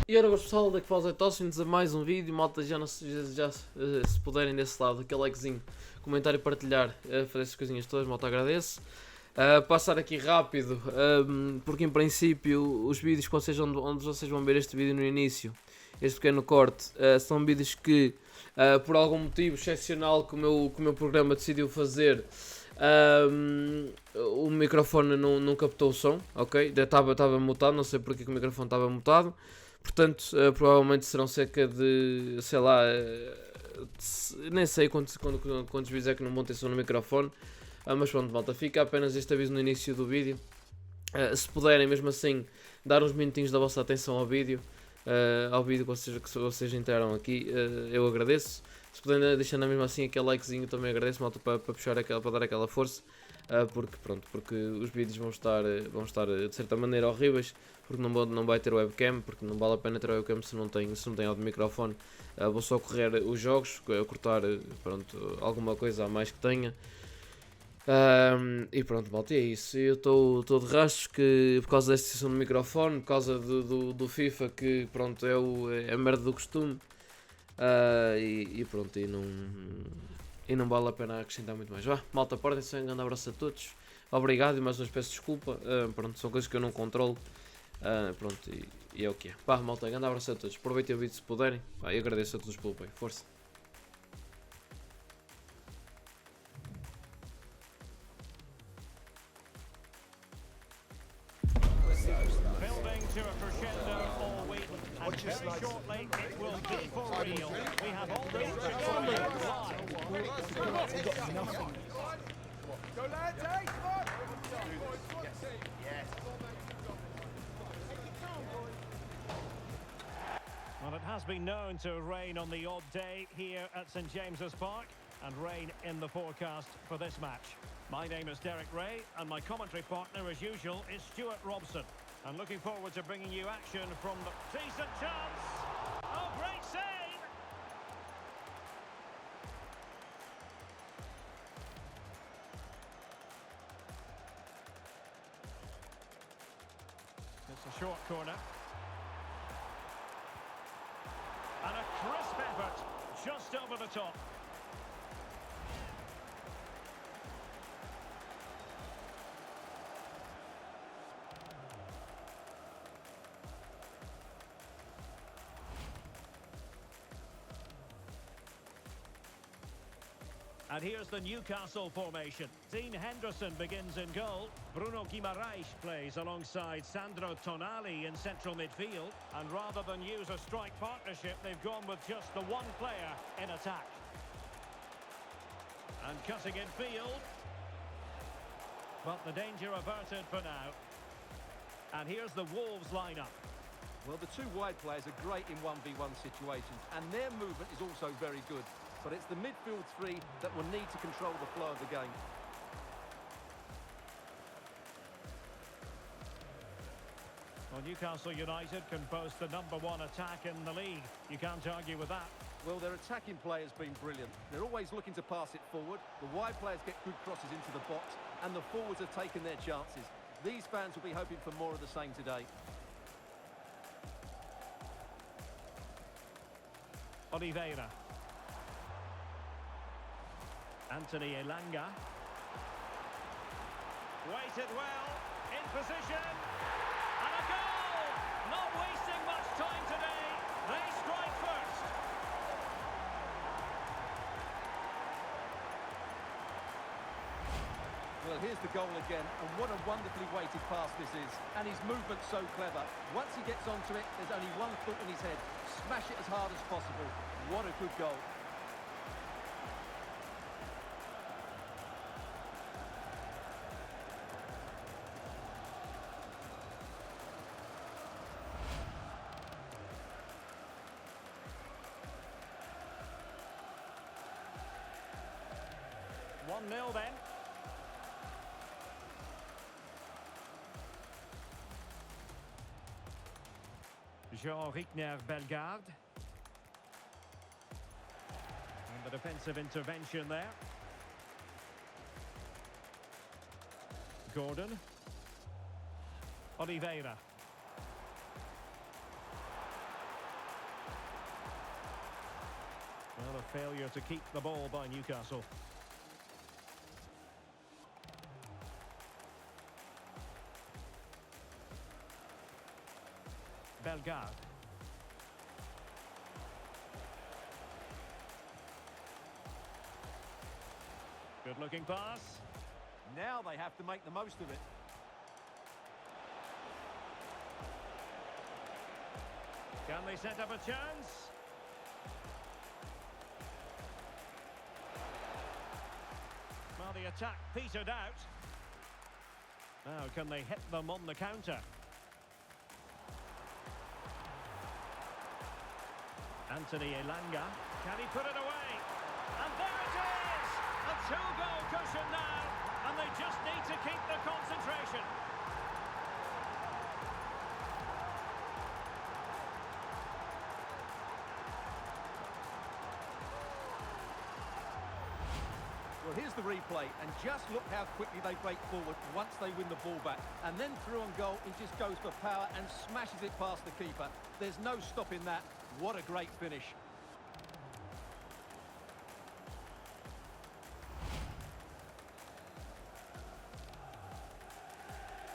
E ora pessoal, daqui para os Doações a mais um vídeo, malta, se puderem desse lado, aquele likezinho, comentar e partilhar, fazer essas coisinhas todas, malta, agradeço. Passar aqui rápido, porque em princípio os vídeos onde vocês vão ver este vídeo no início, este pequeno corte, são vídeos que por algum motivo excepcional que o meu programa decidiu fazer, o microfone não captou o som, ok? Estava mutado, não sei porque que o microfone estava mutado. Portanto, provavelmente serão cerca de, sei lá, nem sei quantos vídeos é que não vão ter som no microfone. Mas pronto, malta, fica apenas este aviso no início do vídeo. Se puderem, mesmo assim, dar uns minutinhos da vossa atenção ao vídeo que vocês entraram aqui, eu agradeço. Se puderem deixar mesmo assim aquele likezinho, também agradeço, malta, para puxar para dar aquela força. Porque os vídeos vão estar de certa maneira horríveis, porque não vai ter webcam, porque não vale a pena ter webcam se não tem áudio de microfone. Vou só correr os jogos, cortar alguma coisa a mais que tenha. E pronto, malta, é isso. Eu estou de rastros que por causa desta sessão do microfone, por causa do FIFA, que pronto, é a merda do costume. E não vale a pena acrescentar muito mais. Malta, portem-se, um grande abraço a todos. Obrigado e mais uma vez peço desculpa. Pronto, são coisas que eu não controlo. Pronto, e é o que é. Malta, um grande abraço a todos. Aproveitem o vídeo se puderem. E agradeço a todos pelo apoio. Força. Building to a crescendo all week, and very shortly it will be for real. We have all the Go lads, hey, come on! Well, it has been known to rain on the odd day here at St James's Park, and rain in the forecast for this match. My name is Derek Ray, and my commentary partner, as usual, is Stuart Robson. I'm looking forward to bringing you action from the decent chance. Oh, great save! It's a short corner. And a crisp effort, just over the top. And here's the Newcastle formation. Dean Henderson begins in goal. Bruno Guimaraes plays alongside Sandro Tonali in central midfield. And rather than use a strike partnership, they've gone with just the one player in attack. And cutting in field. But the danger averted for now. And here's the Wolves lineup. Well, the two wide players are great in 1v1 situations, and their movement is also very good. But it's the midfield three that will need to control the flow of the game. Well, Newcastle United can boast the #1 attack in the league. You can't argue with that. Well, their attacking play has been brilliant. They're always looking to pass it forward. The wide players get good crosses into the box, and the forwards have taken their chances. These fans will be hoping for more of the same today. Oliveira. Anthony Elanga. Waited well, in position, and a goal! Not wasting much time today, they strike first. Well, here's the goal again, and what a wonderfully weighted pass this is. And his movement's so clever. Once he gets onto it, there's only one thought in his head. Smash it as hard as possible. What a good goal. One 0 then. Jean Rickner Bellegarde. And the defensive intervention there. Gordon. Oliveira. Well, a failure to keep the ball by Newcastle. Bellegarde. Good looking pass. Now they have to make the most of it. Can they set up a chance? Well, the attack petered out. Now, can they hit them on the counter? Anthony Elanga. Can he put it away? And there it is! A two-goal cushion now, and they just need to keep the concentration. Well, here's the replay, and just look how quickly they break forward once they win the ball back. And then through on goal, he just goes for power and smashes it past the keeper. There's no stopping that. What a great finish.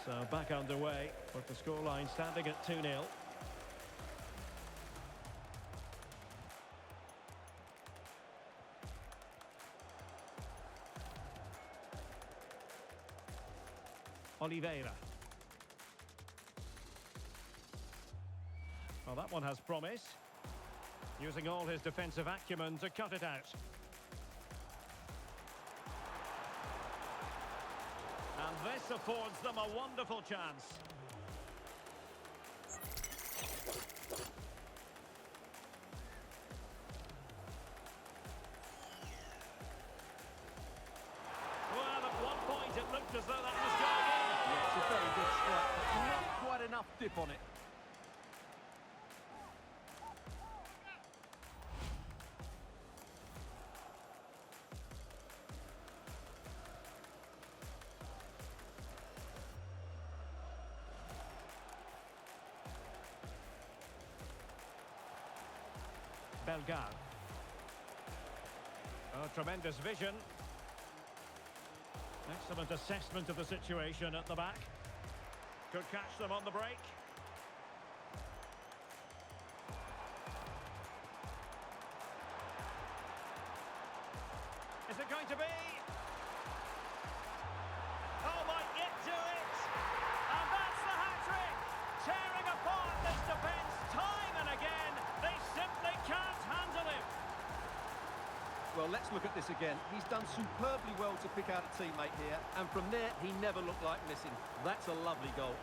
So back underway, with the scoreline standing at 2-0. Oliveira. Well, that one has promise. Using all his defensive acumen to cut it out. And this affords them a wonderful chance. Well, at one point it looked as though that was going in. Yeah, it's a very good strike, but not quite enough dip on it. Bellegarde. Oh, tremendous vision. Excellent assessment of the situation at the back. Could catch them on the break. Is it going to be? Oh, might yet do it! And that's the hat-trick! Tearing apart this defence time and again. They simply can't handle him. Well, let's look at this again. He's done superbly well to pick out a teammate here, and from there, he never looked like missing. That's a lovely goal.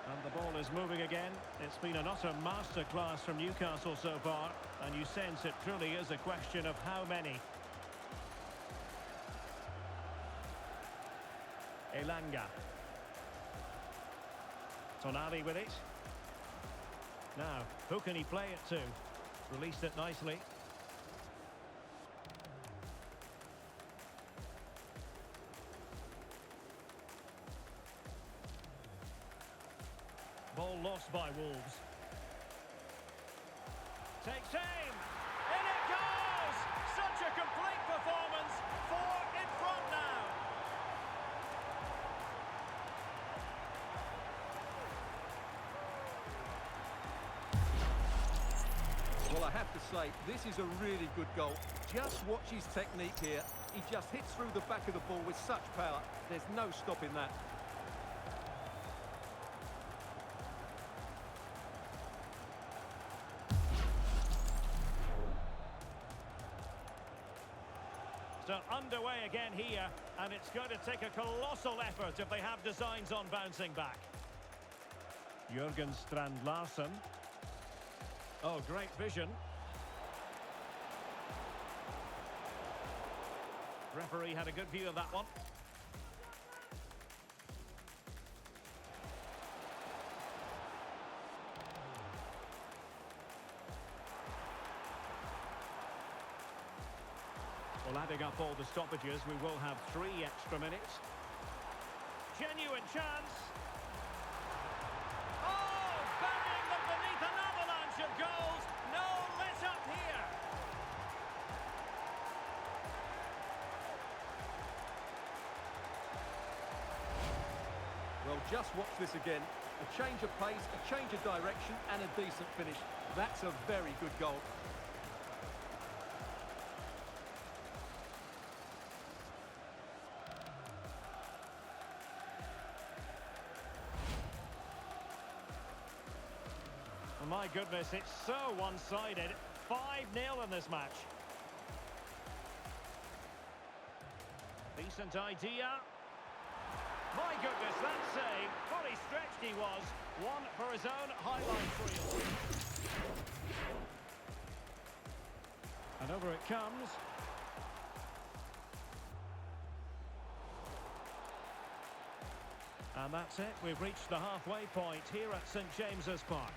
And the ball is moving again. It's been an utter masterclass from Newcastle so far, and you sense it truly is a question of how many. Elanga. Tonali with it. Now, who can he play it to? Released it nicely. Ball lost by Wolves. Takes aim! In it goes! Such a complete performance. 4 in front now. Well, I have to say, this is a really good goal. Just watch his technique here. He just hits through the back of the ball with such power. There's no stopping that. So underway again here, and it's going to take a colossal effort if they have designs on bouncing back. Jürgen Strand Larsen. Oh, great vision. Referee had a good view of that one. Well, adding up all the stoppages, we will have 3 extra minutes. genuine chance. Oh, burying them beneath an avalanche of goals. No let up here. Well, just watch this again. A change of pace, a change of direction, and a decent finish. That's a very good goal. Well, my goodness, it's so one-sided. 5-0 in this match. Decent idea. My goodness, that save. Fully stretched he was. One for his own highlight reel. And over it comes. And that's it. We've reached the halfway point here at St James's Park.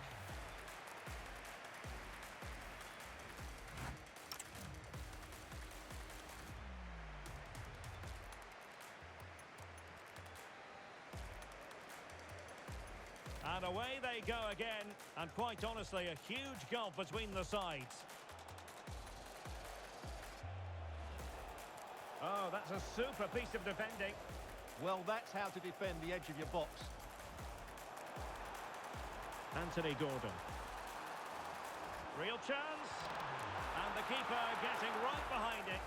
And away they go again, and quite honestly, a huge gulf between the sides. Oh, that's a super piece of defending. Well, that's how to defend the edge of your box. Anthony Gordon. Real chance. And the keeper getting right behind it.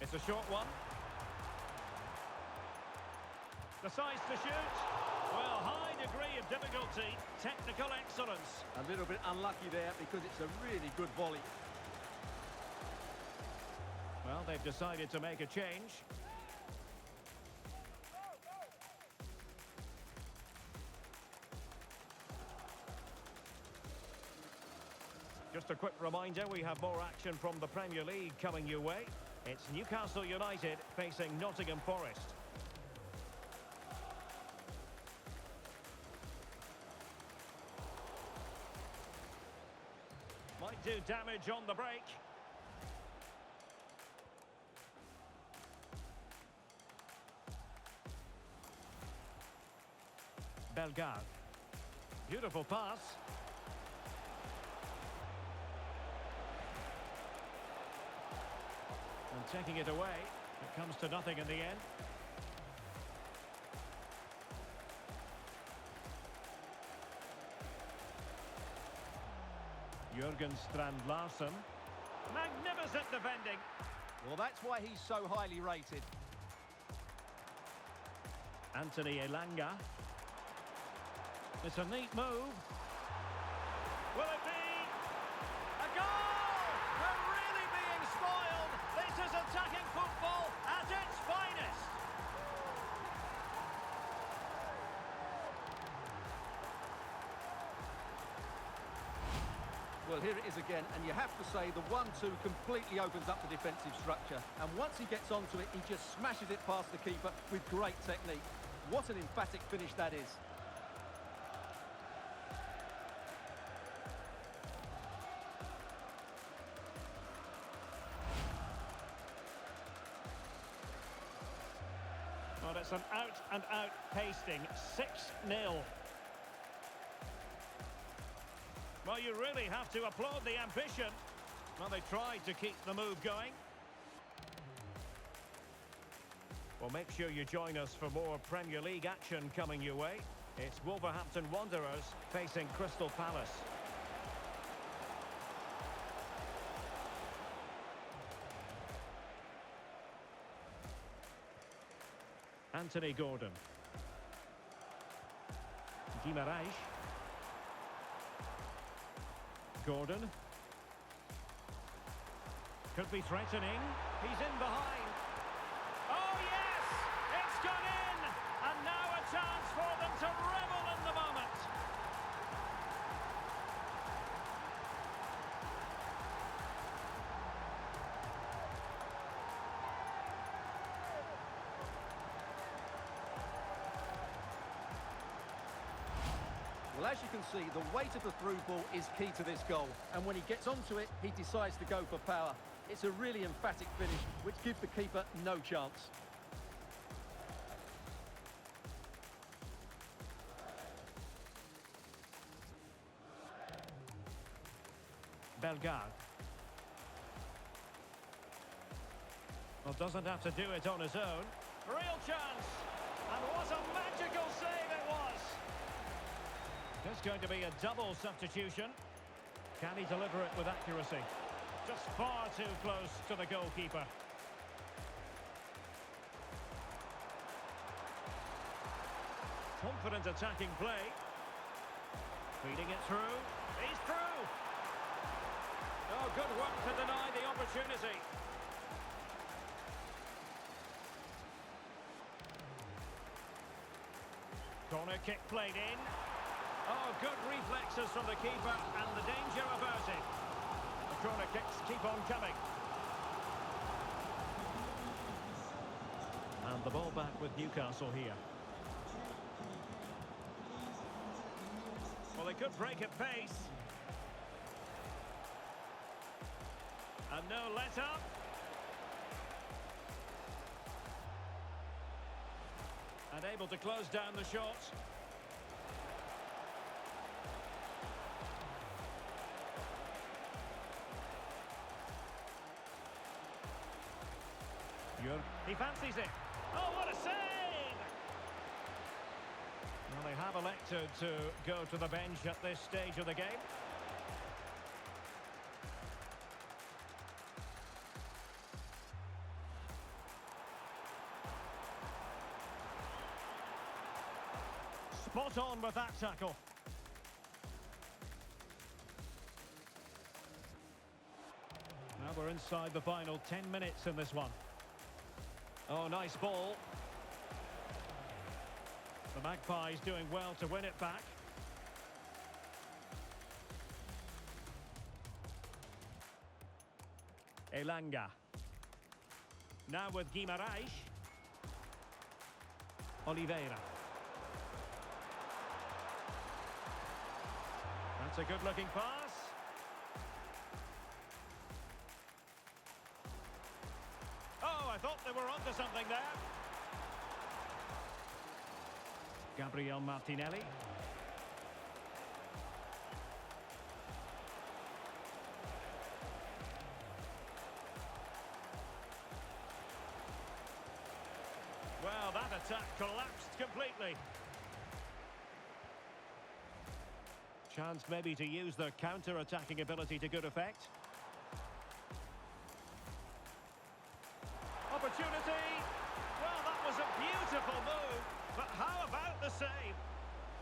It's a short one. Decides to shoot. Well, high degree of difficulty. Technical excellence. A little bit unlucky there because it's a really good volley. Well, they've decided to make a change. Just a quick reminder, we have more action from the Premier League coming your way. It's Newcastle United facing Nottingham Forest. Might do damage on the break. Bellegarde. Beautiful pass. And taking it away. It comes to nothing in the end. Jürgen Strand Larsen. Magnificent defending. Well, that's why he's so highly rated. Anthony Elanga. It's a neat move. Will it be a goal? We're really being spoiled. This is attacking football at its finest. Well, here it is again, and you have to say the 1-2 completely opens up the defensive structure. And once he gets onto it, he just smashes it past the keeper with great technique. What an emphatic finish that is. Well, it's an out-and-out pasting. 6-0. Well, you really have to applaud the ambition. Well, they tried to keep the move going. Well, make sure you join us for more Premier League action coming your way. It's Wolverhampton Wanderers facing Crystal Palace. Anthony Gordon. Guimaraes. Gordon. Could be threatening. He's in behind. Oh, yes! It's gone in! And now a chance for them to revel in the moment. Well, as you can see, the weight of the through ball is key to this goal. And when he gets onto it, he decides to go for power. It's a really emphatic finish, which gives the keeper no chance. Bellegarde. Well, doesn't have to do it on his own. Real chance! And what a magical save it was! There's going to be a double substitution. Can he deliver it with accuracy? Just far too close to the goalkeeper. Confident attacking play. Feeding it through. He's through! Oh, good work to deny the opportunity. Corner kick played in. Oh, good reflexes from the keeper and the danger averted. The corner kicks keep on coming. And the ball back with Newcastle here. Well, they could break at pace. And no let-up. And able to close down the shot. He fancies it. Oh, what a save! Well, they have elected to go to the bench at this stage of the game. Spot on with that tackle. Now we're inside the final 10 minutes in this one. Oh, nice ball. The Magpies doing well to win it back. Elanga. Now with Guimarães. Oliveira. That's a good-looking pass. Oh, I thought they were onto something there. Gabriel Martinelli. Well, that attack collapsed completely. Chance maybe to use their counter-attacking ability to good effect. Opportunity! Well, that was a beautiful move, but how about the save?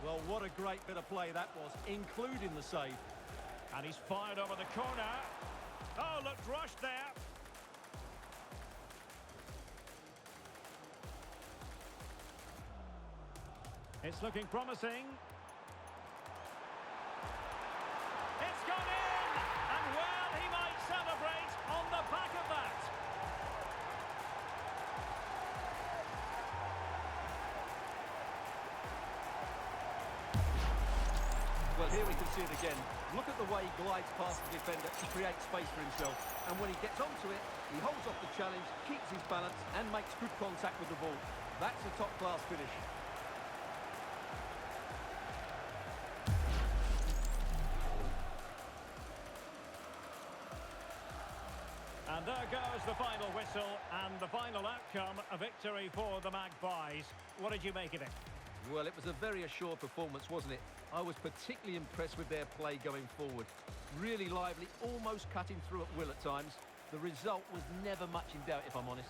Well, what a great bit of play that was, including the save. And he's fired over the corner. Oh, looked rushed there. It's looking promising. It's gone in! And well, he might celebrate on the back of that. Well, here we can see it again. Look at the way he glides past the defender to create space for himself. And when he gets onto it, he holds off the challenge, keeps his balance, and makes good contact with the ball. That's a top-class finish. And there goes the final whistle and the final outcome, a victory for the Magpies. What did you make of it? Well, it was a very assured performance, wasn't it? I was particularly impressed with their play going forward. Really lively, almost cutting through at will at times. The result was never much in doubt, if I'm honest.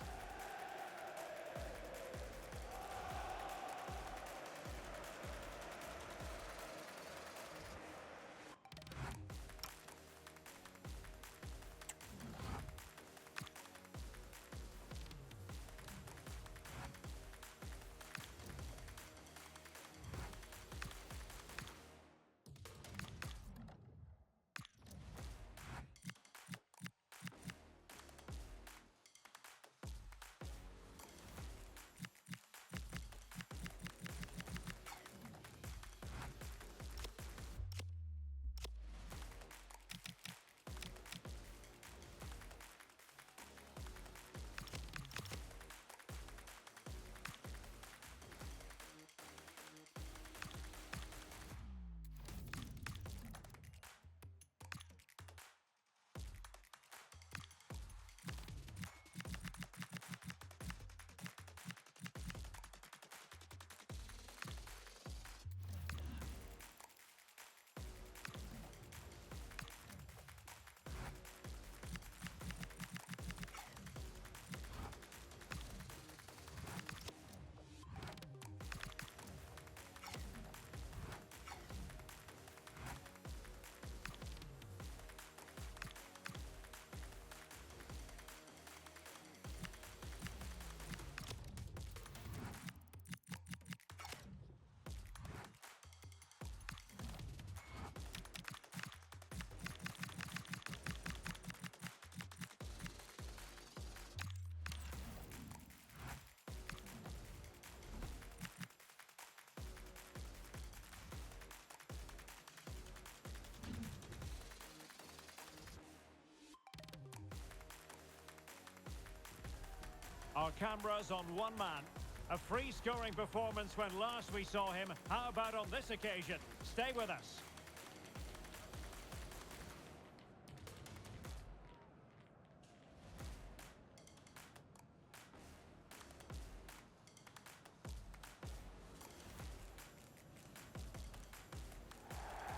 Our cameras on one man. A free-scoring performance when last we saw him. How about on this occasion? Stay with us.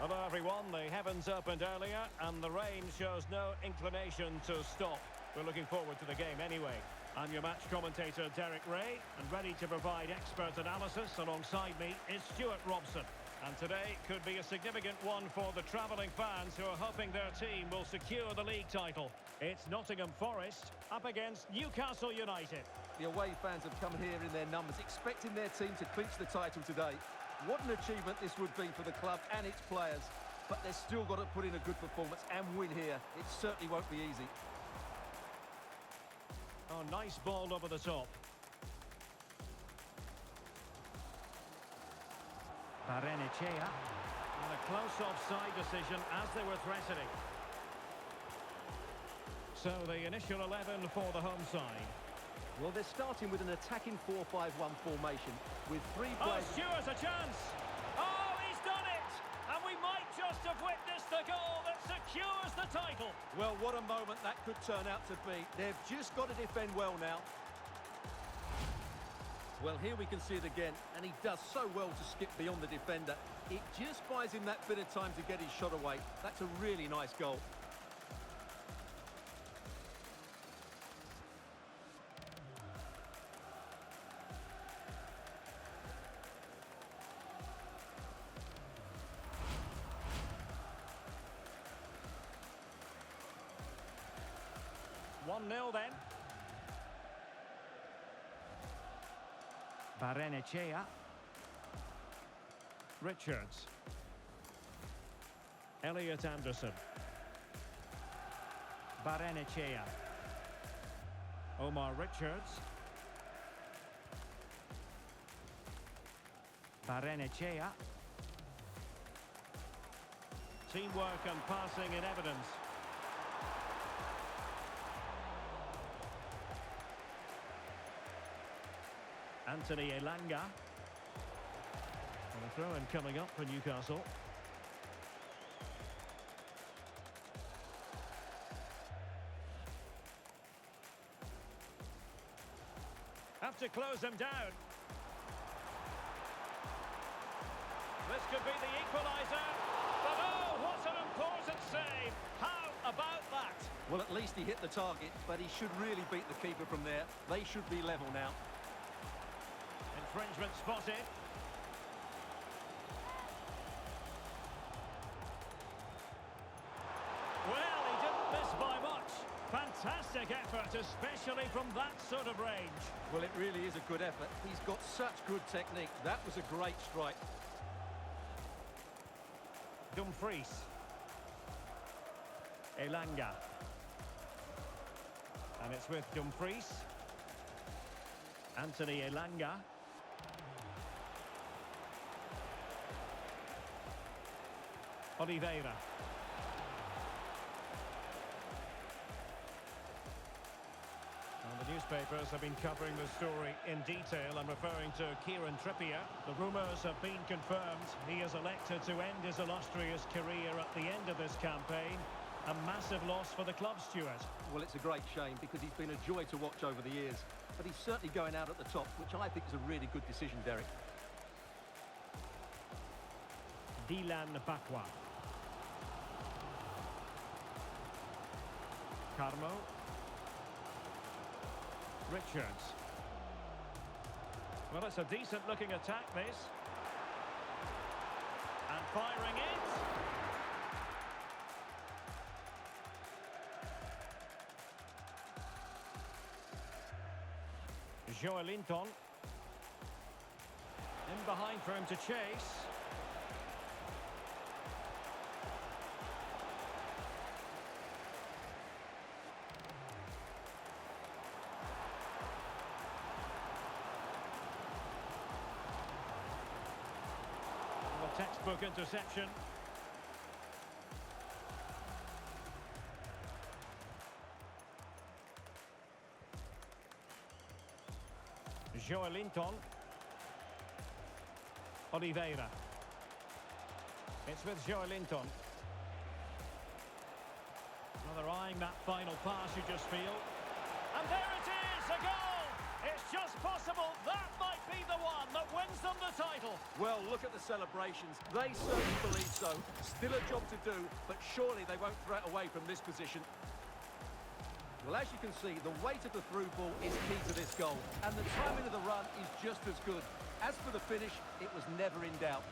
Hello everyone, the heavens opened earlier and the rain shows no inclination to stop. We're looking forward to the game anyway. I'm your match commentator Derek Ray, and ready to provide expert analysis alongside me is Stuart Robson. And today could be a significant one for the travelling fans who are hoping their team will secure the league title. It's Nottingham Forest up against Newcastle United. The away fans have come here in their numbers, expecting their team to clinch the title today. What an achievement this would be for the club and its players. But they've still got to put in a good performance and win here. It certainly won't be easy. Oh, nice ball over the top. Barrenechea. And a close offside decision as they were threatening. So the initial 11 for the home side. Well, they're starting with an attacking 4-5-1 formation with three Oh, players. Stewart's a chance. Oh, he's done it. And we might just have witnessed the goal that secures the title. Well, what a moment that could turn out to be. They've just got to defend well now. Well, here we can see it again, and he does so well to skip beyond the defender. It just buys him that bit of time to get his shot away. That's a really nice goal. One 0 then. Barrenechea. Richards. Elliot Anderson. Barrenechea. Omar Richards. Barrenechea. Teamwork and passing in evidence. Anthony Elanga. And a throw-in coming up for Newcastle. Have to close them down. This could be the equaliser. But oh, what an important save. How about that? Well, at least he hit the target, but he should really beat the keeper from there. They should be level now. Infringement spotted. Well, he didn't miss by much. Fantastic effort, especially from that sort of range. Well, it really is a good effort. He's got such good technique. That was a great strike. Dumfries. Elanga. And it's with Dumfries. Anthony Elanga. Oliveira. And the newspapers have been covering the story in detail. I'm referring to Kieran Trippier. The rumours have been confirmed. He has elected to end his illustrious career at the end of this campaign. A massive loss for the club, Stuart. Well, it's a great shame because he's been a joy to watch over the years. But he's certainly going out at the top, which I think is a really good decision, Derek. Dylan Bakwa. Carmo. Richards. Well, it's a decent-looking attack, this. And firing it. Joelinton. In behind for him to chase. Textbook interception. Joelinton. Oliveira. It's with Joelinton. Another eyeing that final pass, you just feel. And there it is, a goal! It's just possible that might be the one that wins them the title. Well, look at the celebrations. They certainly believe so. Still a job to do, but surely they won't throw it away from this position. Well, as you can see, the weight of the through ball is key to this goal, and the timing of the run is just as good. As for the finish, it was never in doubt.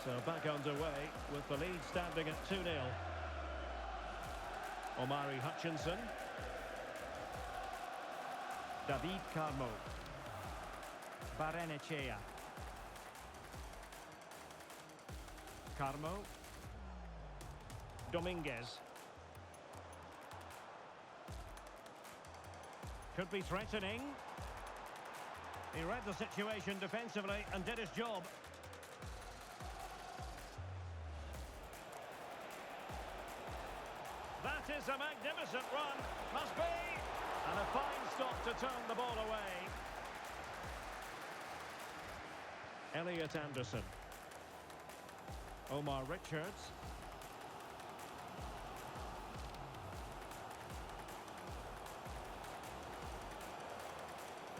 So back underway with the lead standing at 2-0. Omari Hutchinson. David Carmo. Barrenechea. Carmo. Dominguez. Could be threatening. He read the situation defensively and did his job. That is a magnificent run, must be. And a fine stop to turn the ball away. Elliot Anderson. Omar Richards.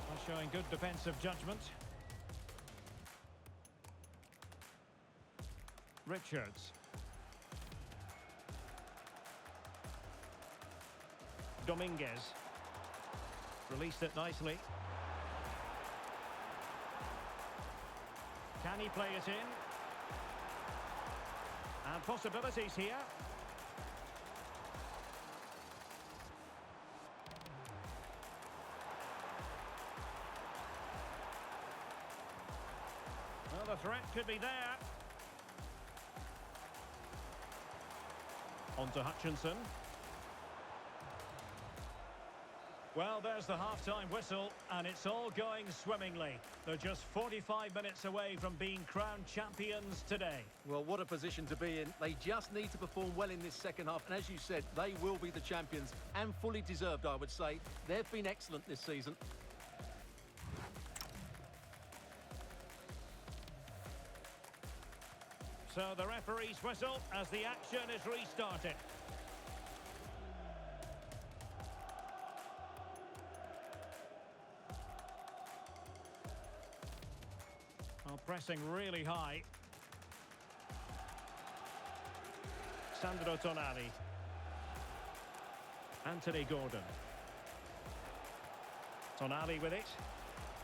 Well, showing good defensive judgment. Richards. Dominguez. Released it nicely. Can he play it in? And possibilities here. Well, the threat could be there. On to Hutchinson. Well, there's the half-time whistle, and it's all going swimmingly. They're just 45 minutes away from being crowned champions today. Well, what a position to be in. They just need to perform well in this second half, and as you said, they will be the champions, and fully deserved, I would say. They've been excellent this season. So the referee's whistle as the action is restarted. Well, pressing really high. Sandro Tonali. Anthony Gordon. Tonali with it.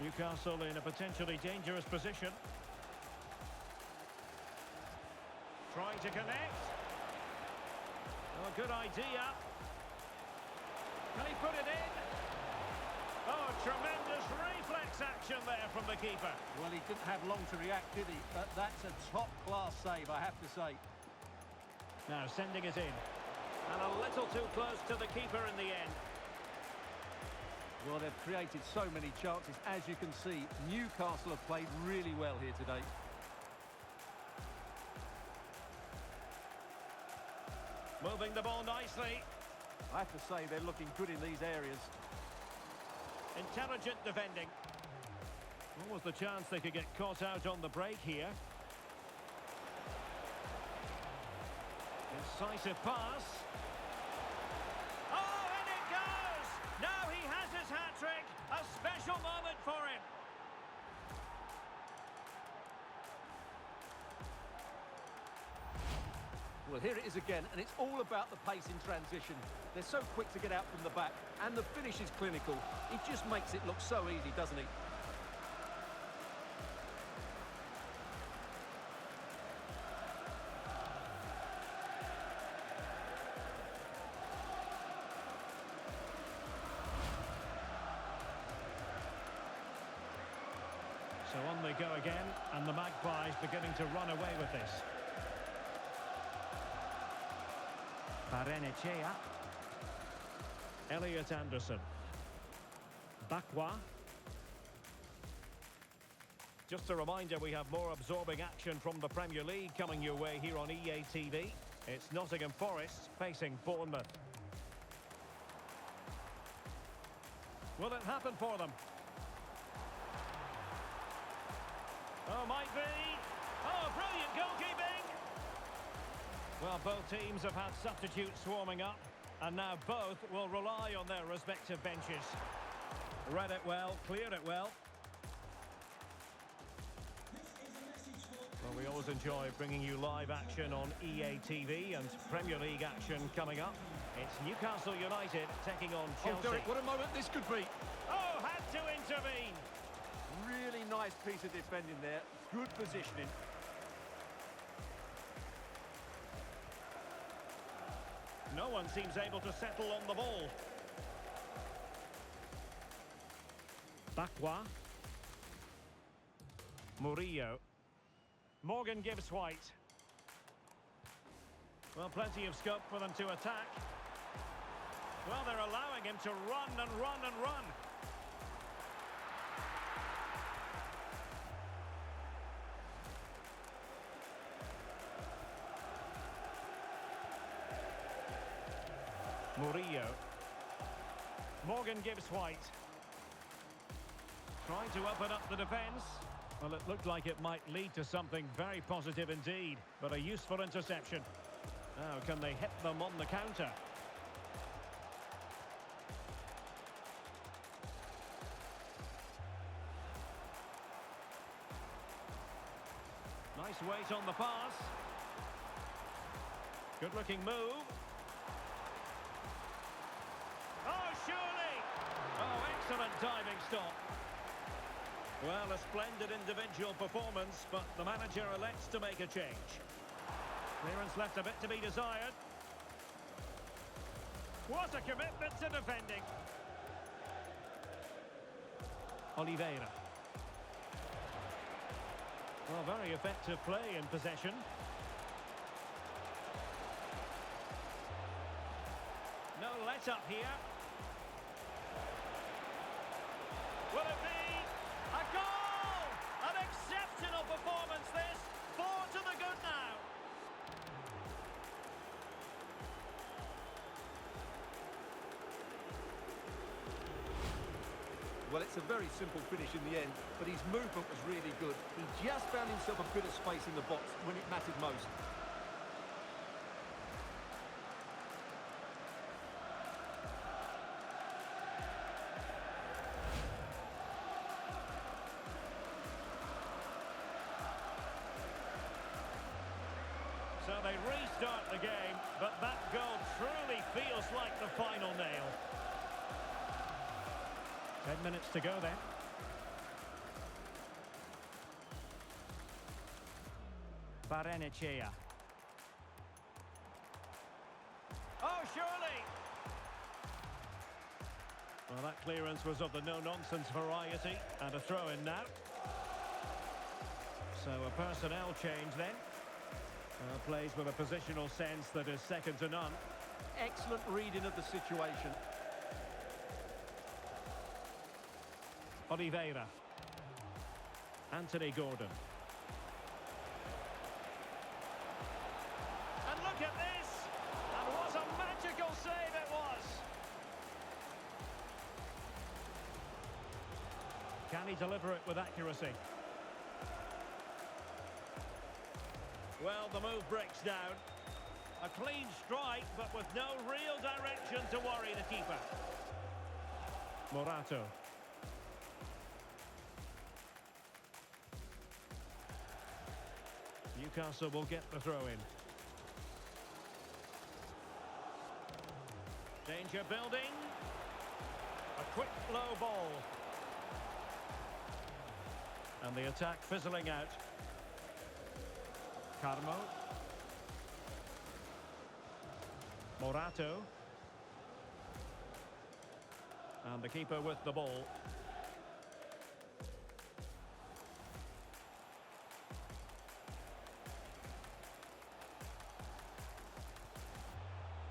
Newcastle in a potentially dangerous position. Trying to connect. Oh, good idea. Can he put it in? Oh, tremendous reflex action there from the keeper. Well, he didn't have long to react, did he? But that's a top-class save, I have to say. Now sending it in. And a little too close to the keeper in the end. Well, they've created so many chances. As you can see, Newcastle have played really well here today. Moving the ball nicely. I have to say, they're looking good in these areas. Intelligent defending. What was the chance they could get caught out on the break here? Incisive pass. Oh, in it goes! Now he has his hat-trick. A special moment for him. Well, here it is again, and it's all about the pace in transition. They're so quick to get out from the back, and the finish is clinical. He just makes it look so easy, doesn't he? So on they go again, and the Magpies beginning to run away with this. Barrenechea. Elliot Anderson. Bakwa. Just a reminder, we have more absorbing action from the Premier League coming your way here on EA TV. It's Nottingham Forest facing Bournemouth. Will it happen for them? Oh, might be. Oh, brilliant goalkeeping! Well, both teams have had substitutes swarming up, and now both will rely on their respective benches. Read it well, cleared it well. Well, we always enjoy bringing you live action on EA TV and Premier League action coming up. It's Newcastle United taking on Chelsea. Oh, Derek, what a moment this could be. Oh, had to intervene. Really nice piece of defending there. Good positioning. No one seems able to settle on the ball. Bakwa. Murillo. Morgan gives White. Well, plenty of scope for them to attack. Well, they're allowing him to run and run and run. Murillo. Morgan gives White. Trying to open up the defence. Well, it looked like it might lead to something very positive indeed, but a useful interception. Now, can they hit them on the counter? Nice weight on the pass. Good-looking move. Oh, surely! Oh, excellent diving stop. Well, a splendid individual performance, but the manager elects to make a change. Clearance left a bit to be desired. What a commitment to defending. Oliveira. Well, very effective play in possession. No let-up here. Will it be a goal? An exceptional performance this. 4 to the good now. Well, it's a very simple finish in the end, but his movement was really good. He just found himself a bit of space in the box when it mattered most. So they restart the game, but that goal truly feels like the final nail. 10 minutes to go then. Barrenechea. Oh, surely! Well, that clearance was of the no-nonsense variety, and a throw-in now. So a personnel change then. Plays with a positional sense that is second to none. Excellent reading of the situation. Oliveira. Anthony Gordon. And look at this! And what a magical save it was! Can he deliver it with accuracy? Well, the move breaks down. A clean strike, but with no real direction to worry the keeper. Morato. Newcastle will get the throw-in. Danger building. A quick low ball. And the attack fizzling out. Carmo. Morato. And the keeper with the ball.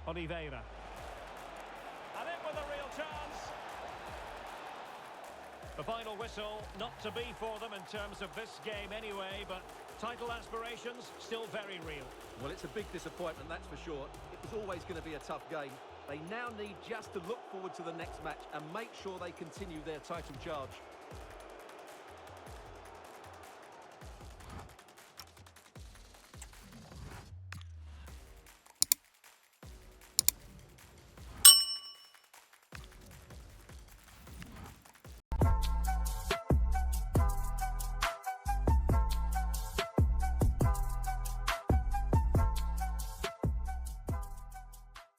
Oliveira. And in with a real chance. The final whistle, not to be for them in terms of this game anyway, but title aspirations still very real. Well, it's a big disappointment, that's for sure. It was always going to be a tough game. They now need just to look forward to the next match and make sure they continue their title charge.